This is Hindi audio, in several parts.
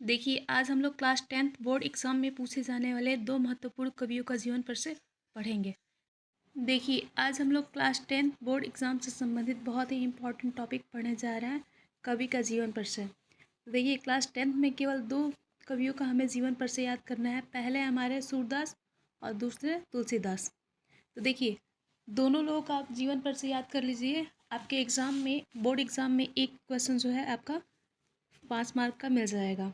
देखिए, आज हम लोग क्लास 10th बोर्ड एग्ज़ाम में पूछे जाने वाले 2 महत्वपूर्ण कवियों का जीवन परिचय पढ़ेंगे। देखिए, आज हम लोग क्लास 10th बोर्ड एग्ज़ाम से संबंधित बहुत ही इम्पोर्टेंट टॉपिक पढ़ने जा रहे हैं, कवि का जीवन परिचय। तो देखिए, क्लास 10th में केवल 2 कवियों का हमें जीवन परिचय याद करना है। पहले हमारे सूरदास और दूसरे तुलसीदास। तो देखिए, दोनों लोगों का आप जीवन परिचय याद कर लीजिए। आपके एग्ज़ाम में, बोर्ड एग्ज़ाम में एक क्वेश्चन जो है आपका 5 मार्क का मिल जाएगा।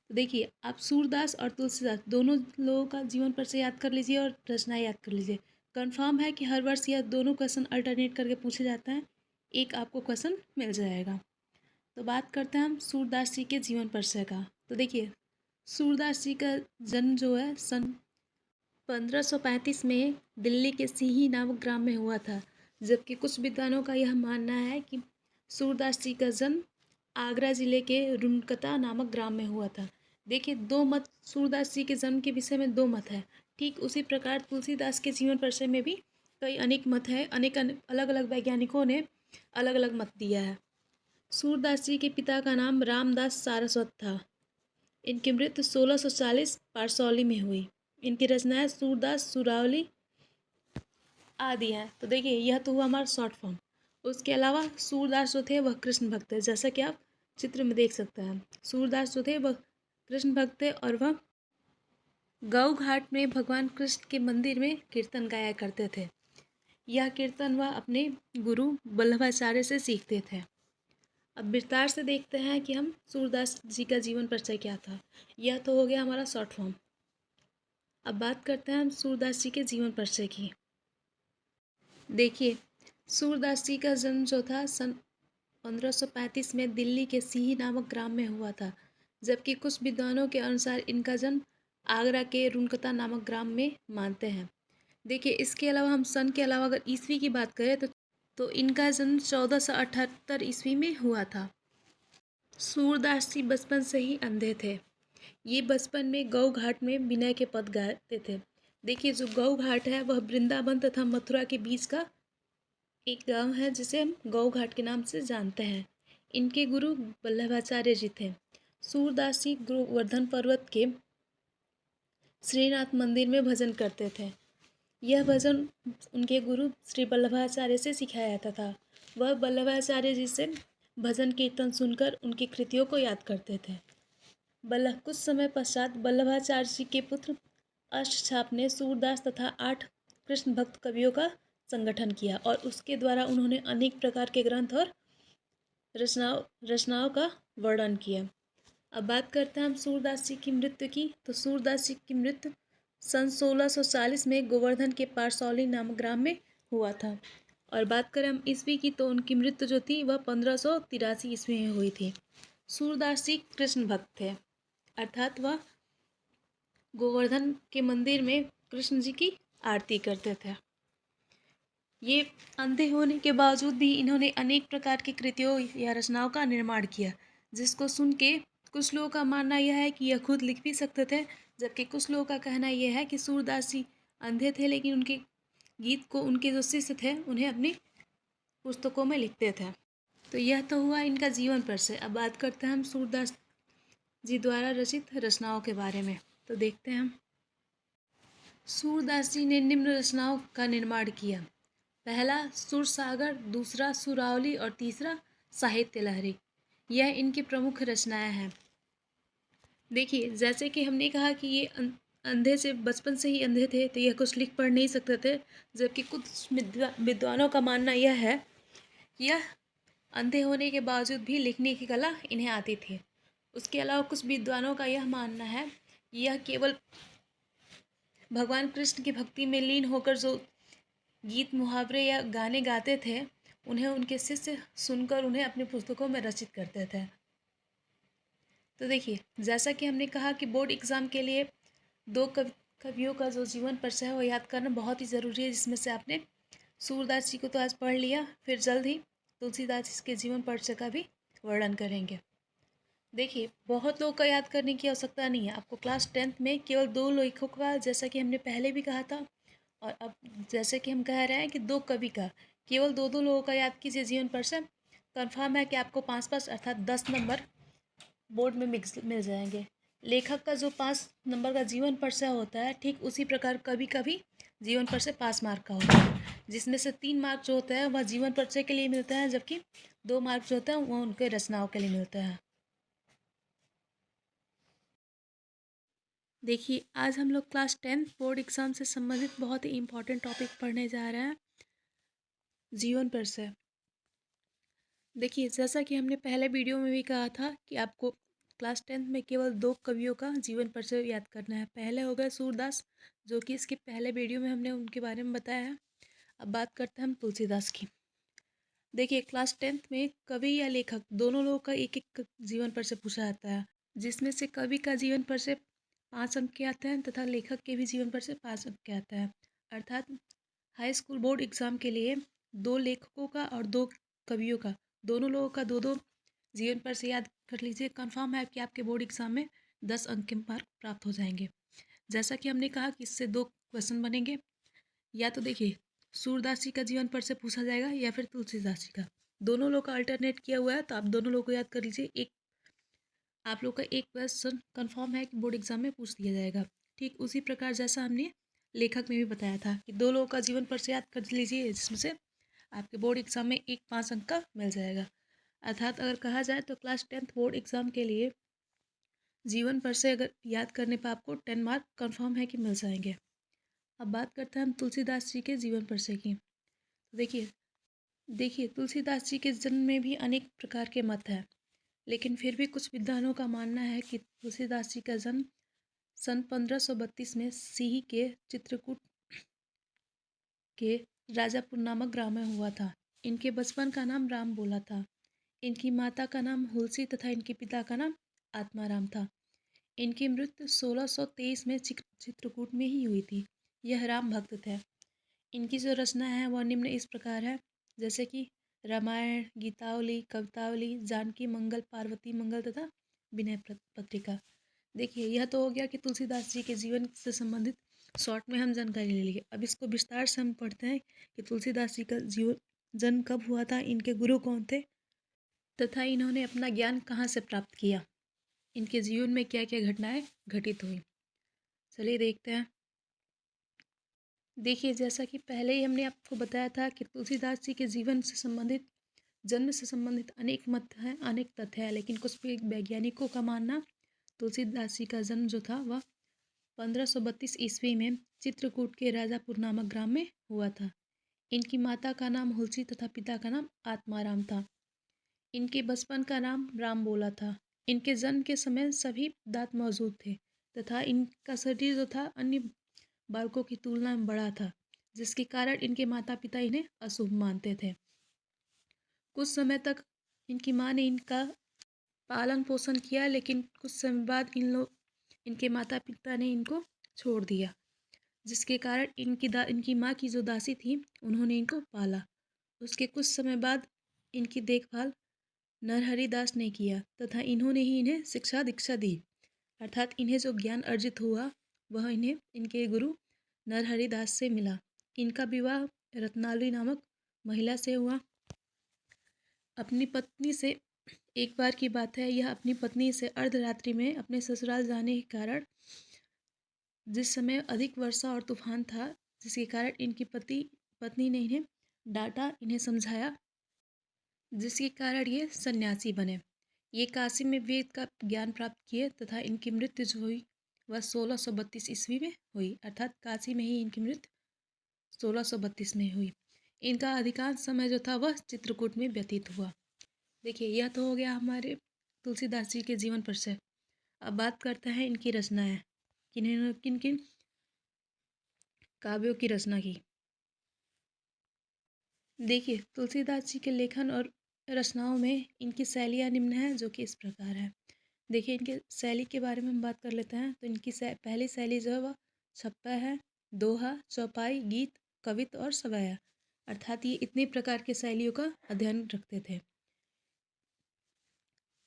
तो देखिए, आप सूरदास और तुलसीदास दोनों लोगों का जीवन परिचय याद कर लीजिए और रचनाएं याद कर लीजिए। कंफर्म है कि हर वर्ष यह दोनों क्वेश्चन अल्टरनेट करके पूछे जाते हैं। एक आपको क्वेश्चन मिल जाएगा। तो बात करते हैं हम सूरदास जी के जीवन परिचय का। तो देखिए, सूरदास जी का जन्म जो है सन 1535 में दिल्ली के सीही नामक ग्राम में हुआ था। जबकि कुछ विद्वानों का यह मानना है कि सूरदास जी का जन्म आगरा जिले के रुनकता नामक ग्राम में हुआ था। देखिए, दो मत सूरदास जी के जन्म के विषय में दो मत है। ठीक उसी प्रकार तुलसीदास के जीवन परिचय में भी कई अनेक मत है। अनेक अलग अलग वैज्ञानिकों ने अलग अलग मत दिया है। सूरदास जी के पिता का नाम रामदास सारस्वत था। इनकी मृत्यु 1640 पारसौली में हुई। इनकी रचनाएं सूरदास, सुरावली आदि हैं। तो देखिए, यह तो हुआ हमारा शॉर्ट फॉर्म। उसके अलावा सूरदास जो थे वह कृष्ण भक्त थे, जैसा कि आप चित्र में देख सकते हैं। सूरदास जो थे वह कृष्ण भक्त थे और वह गौ घाट में भगवान कृष्ण के मंदिर में कीर्तन गाया करते थे। यह कीर्तन वह अपने गुरु वल्लभाचार्य से सीखते थे। अब विस्तार से देखते हैं कि हम सूरदास जी का जीवन परिचय क्या था। यह तो हो गया हमारा शॉर्ट फॉर्म। अब बात करते हैं हम सूरदास जी के जीवन परिचय की। देखिए, सूरदास जी का जन्म जो था सन 1535 में दिल्ली के सीही नामक ग्राम में हुआ था। जबकि कुछ विद्वानों के अनुसार इनका जन्म आगरा के रुनकता नामक ग्राम में मानते हैं। देखिए, इसके अलावा हम सन के अलावा अगर ईस्वी की बात करें तो इनका जन्म 1478 ईस्वी में हुआ था। सूरदास जी बचपन से ही अंधे थे। ये बचपन में गौ घाट में विनय के पद गाते थे। देखिए, जो गौ घाट है वह वृंदावन तथा मथुरा के बीच का एक गांव है जिसे हम गौ घाट के नाम से जानते हैं। इनके गुरु वल्लभाचार्य जी थे। सूरदास जी गोवर्धन पर्वत के श्रीनाथ मंदिर में भजन करते थे। यह भजन उनके गुरु श्री वल्लभाचार्य से सिखाया जाता था। वह वल्लभाचार्य जी से भजन कीर्तन सुनकर उनकी कृतियों को याद करते थे। कुछ समय पश्चात वल्लभाचार्य जी के पुत्र अष्टछाप ने सूरदास तथा 8 कृष्ण भक्त कवियों का संगठन किया और उसके द्वारा उन्होंने अनेक प्रकार के ग्रंथ और रचनाओं का वर्णन किया। अब बात करते हैं हम सूरदास जी की मृत्यु की। तो सूरदास जी की मृत्यु सन 1640 में गोवर्धन के पारसौली नामक ग्राम में हुआ था। और बात करें हम ईस्वी की तो उनकी मृत्यु जो थी वह 1583 ईस्वी में हुई थी। सूरदास जी कृष्ण भक्त थे, अर्थात वह गोवर्धन के मंदिर में कृष्ण जी की आरती करते थे। ये अंधे होने के बावजूद भी इन्होंने अनेक प्रकार की कृतियों या रचनाओं का निर्माण किया, जिसको सुन के कुछ लोगों का मानना यह है कि यह खुद लिख भी सकते थे, जबकि कुछ लोगों का कहना यह है कि सूरदास जी अंधे थे लेकिन उनके गीत को उनके जो शिष्य थे उन्हें अपनी पुस्तकों में लिखते थे। तो यह तो हुआ इनका जीवन परिचय। अब बात करते हैं हम सूरदास जी द्वारा रचित रचनाओं के बारे में। तो देखते हैं हम सूरदास जी ने निम्न रचनाओं का निर्माण किया। पहला सुरसागर, दूसरा सुरावली और तीसरा साहित्य लहरी। यह इनकी प्रमुख रचनाएं हैं। देखिए, जैसे कि हमने कहा कि ये अंधे से बचपन से ही अंधे थे, तो यह कुछ लिख पढ़ नहीं सकते थे। जबकि कुछ विद्वानों का मानना यह है कि यह अंधे होने के बावजूद भी लिखने की कला इन्हें आती थी। उसके अलावा कुछ विद्वानों का यह मानना है कि यह केवल भगवान कृष्ण की भक्ति में लीन होकर जो गीत, मुहावरे या गाने गाते थे, उन्हें उनके शिष्य सुनकर उन्हें अपनी पुस्तकों में रचित करते थे। तो देखिए, जैसा कि हमने कहा कि बोर्ड एग्ज़ाम के लिए 2 कवियों का जो जीवन परिचय है वो याद करना बहुत ही ज़रूरी है, जिसमें से आपने सूरदास जी को तो आज पढ़ लिया, फिर जल्द ही तुलसीदास जी के जीवन परिचय का भी वर्णन करेंगे। देखिए, बहुत लोग का याद करने की आवश्यकता नहीं है। आपको क्लास 10th में केवल 2 लेखकों का, जैसा कि हमने पहले भी कहा था, और अब जैसे कि हम कह रहे हैं कि 2 कवि का, केवल 2-2 लोगों का याद कीजिए जीवन परिचय। कन्फर्म है कि आपको 5-5 अर्थात 10 नंबर बोर्ड में मिल जाएंगे। लेखक का जो 5 नंबर का जीवन परिचय होता है, ठीक उसी प्रकार कभी कभी जीवन परिचय 5 मार्क का होता है, जिसमें से 3 मार्क जो होता है वह जीवन परिचय के लिए मिलता है, जबकि 2 मार्क जो होता है वो उनके रचनाओं के लिए मिलता है। देखिए, आज हम लोग क्लास 10 बोर्ड एग्जाम से संबंधित बहुत ही इम्पोर्टेंट टॉपिक पढ़ने जा रहे हैं, जीवन परिचय। देखिए, जैसा कि हमने पहले वीडियो में भी कहा था कि आपको क्लास 10 में केवल 2 कवियों का जीवन परिचय याद करना है। पहले हो गए सूरदास, जो कि इसके पहले वीडियो में हमने उनके बारे में बताया है। अब बात करते हैं हम तुलसीदास की। देखिए, क्लास 10 में कवि या लेखक दोनों लोगों का एक एक जीवन परिचय पूछा जाता है, जिसमें से कवि का जीवन परिचय 5 अंक के आते हैं तथा लेखक के भी जीवन परिचय 5 अंक के आता है। अर्थात हाई स्कूल बोर्ड एग्जाम के लिए 2 लेखकों का और 2 कवियों का, दोनों लोगों का 2-2 जीवन परिचय याद कर लीजिए। कंफर्म है कि आपके बोर्ड एग्जाम में 10 अंक के मार्क प्राप्त हो जाएंगे। जैसा कि हमने कहा कि इससे 2 क्वेश्चन बनेंगे, या तो देखिए सूरदास जी का जीवन परिचय पूछा जाएगा या फिर तुलसीदास जी का। दोनों लोग का अल्टरनेट किया हुआ है, तो आप दोनों लोग को याद कर लीजिए। आप लोग का एक क्वेश्चन कंफर्म है कि बोर्ड एग्जाम में पूछ दिया जाएगा। ठीक उसी प्रकार जैसा हमने लेखक में भी बताया था कि 2 लोगों का जीवन परिचय याद कर लीजिए, जिसमें से आपके बोर्ड एग्जाम में एक 5 अंक का मिल जाएगा। अर्थात अगर कहा जाए तो क्लास 10 बोर्ड एग्जाम के लिए जीवन परिचय अगर याद करने पर आपको 10 मार्क कंफर्म है कि मिल जाएंगे। अब बात करते हैं हम तुलसीदास जी के जीवन परिचय की। देखिए देखिए तुलसीदास जी के जन्म में भी अनेक प्रकार के मत हैं, लेकिन फिर भी कुछ विद्वानों का मानना है कि तुलसीदास जी का जन्म सन 1532 में सिही के चित्रकूट के राजापुर नामक ग्राम में हुआ था। इनके बचपन का नाम राम बोला था। इनकी माता का नाम हुलसी तथा इनके पिता का नाम आत्माराम था। इनकी मृत्यु 1623 में चित्रकूट में ही हुई थी। यह राम भक्त थे। इनकी जो रचना है वह निम्न इस प्रकार है, जैसे कि रामायण, गीतावली, कवितावली, जानकी मंगल, पार्वती मंगल तथा विनय पत्रिका। देखिए, यह तो हो गया कि तुलसीदास जी के जीवन से संबंधित शॉर्ट में हम जानकारी ले लिए। अब इसको विस्तार से हम पढ़ते हैं कि तुलसीदास जी का जीवन जन्म कब हुआ था, इनके गुरु कौन थे तथा इन्होंने अपना ज्ञान कहाँ से प्राप्त किया, इनके जीवन में क्या क्या घटनाएं घटित हुई। चलिए देखते हैं। देखिए, जैसा कि पहले ही हमने आपको बताया था कि तुलसीदास जी के जीवन से संबंधित, जन्म से संबंधित अनेक मत हैं, अनेक तथ्य हैं, लेकिन कुछ भी वैज्ञानिकों का मानना तुलसीदास जी का जन्म जो था वह 1532 ईस्वी में चित्रकूट के राजापुर नामक ग्राम में हुआ था। इनकी माता का नाम हुलसी तथा पिता का नाम आत्माराम था। इनके बचपन का नाम राम बोला था। इनके जन्म के समय सभी दांत मौजूद थे तथा इनका शरीर जो था अन्य बालकों की तुलना में बड़ा था, जिसके कारण इनके माता पिता इन्हें अशुभ मानते थे। कुछ समय तक इनकी माँ ने इनका पालन पोषण किया, लेकिन कुछ समय बाद इनके माता पिता ने इनको छोड़ दिया, जिसके कारण इनकी माँ की जो दासी थी उन्होंने इनको पाला। उसके कुछ समय बाद इनकी देखभाल नरहरि दास ने किया तथा इन्होंने ही इन्हें शिक्षा दीक्षा दी। अर्थात इन्हें जो ज्ञान अर्जित हुआ वह इन्हें इनके गुरु नरहरि दास से मिला। इनका विवाह रत्नावली नामक महिला से हुआ। अपनी पत्नी से, एक बार की बात है, यह अपनी पत्नी से अर्धरात्रि में अपने ससुराल जाने के कारण, जिस समय अधिक वर्षा और तूफान था, जिसके कारण इनकी पत्नी ने इन्हें डांटा, इन्हें समझाया, जिसके कारण ये सन्यासी बने। ये काशी में वेद का ज्ञान प्राप्त किए तथा इनकी मृत्यु जो हुई वह 1632 ईस्वी में हुई। अर्थात काशी में ही इनकी मृत्यु 1632 में हुई। इनका अधिकांश समय जो था वह चित्रकूट में व्यतीत हुआ। देखिए, यह तो हो गया हमारे तुलसीदास जी के जीवन परिचय। अब बात करते हैं इनकी रचनाएं, किन किन काव्यों की रचना की। देखिए, तुलसीदास जी के लेखन और रचनाओं में इनकी शैलियाँ निम्न हैं, जो कि इस प्रकार है। देखिए, इनके शैली के बारे में हम बात कर लेते हैं, तो इनकी पहली शैली जो है वह छप्पा है, दोहा, चौपाई, गीत, कवित्त और सवाया। अर्थात ये इतने प्रकार के शैलियों का अध्ययन रखते थे।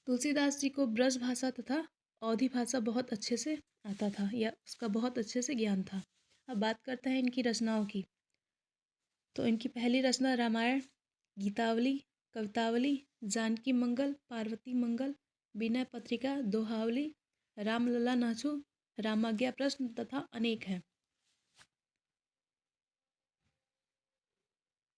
तुलसीदास जी को ब्रज भाषा तथा अवधी भाषा बहुत अच्छे से आता था, या उसका बहुत अच्छे से ज्ञान था। अब बात करते हैं इनकी रचनाओं की। तो इनकी पहली रचना रामायण, गीतावली, कवितावली, जानकी मंगल, पार्वती मंगल, विनय पत्रिका, दोहावली, रामलला नाचू, रामाज्ञा प्रश्न तथा अनेक हैं।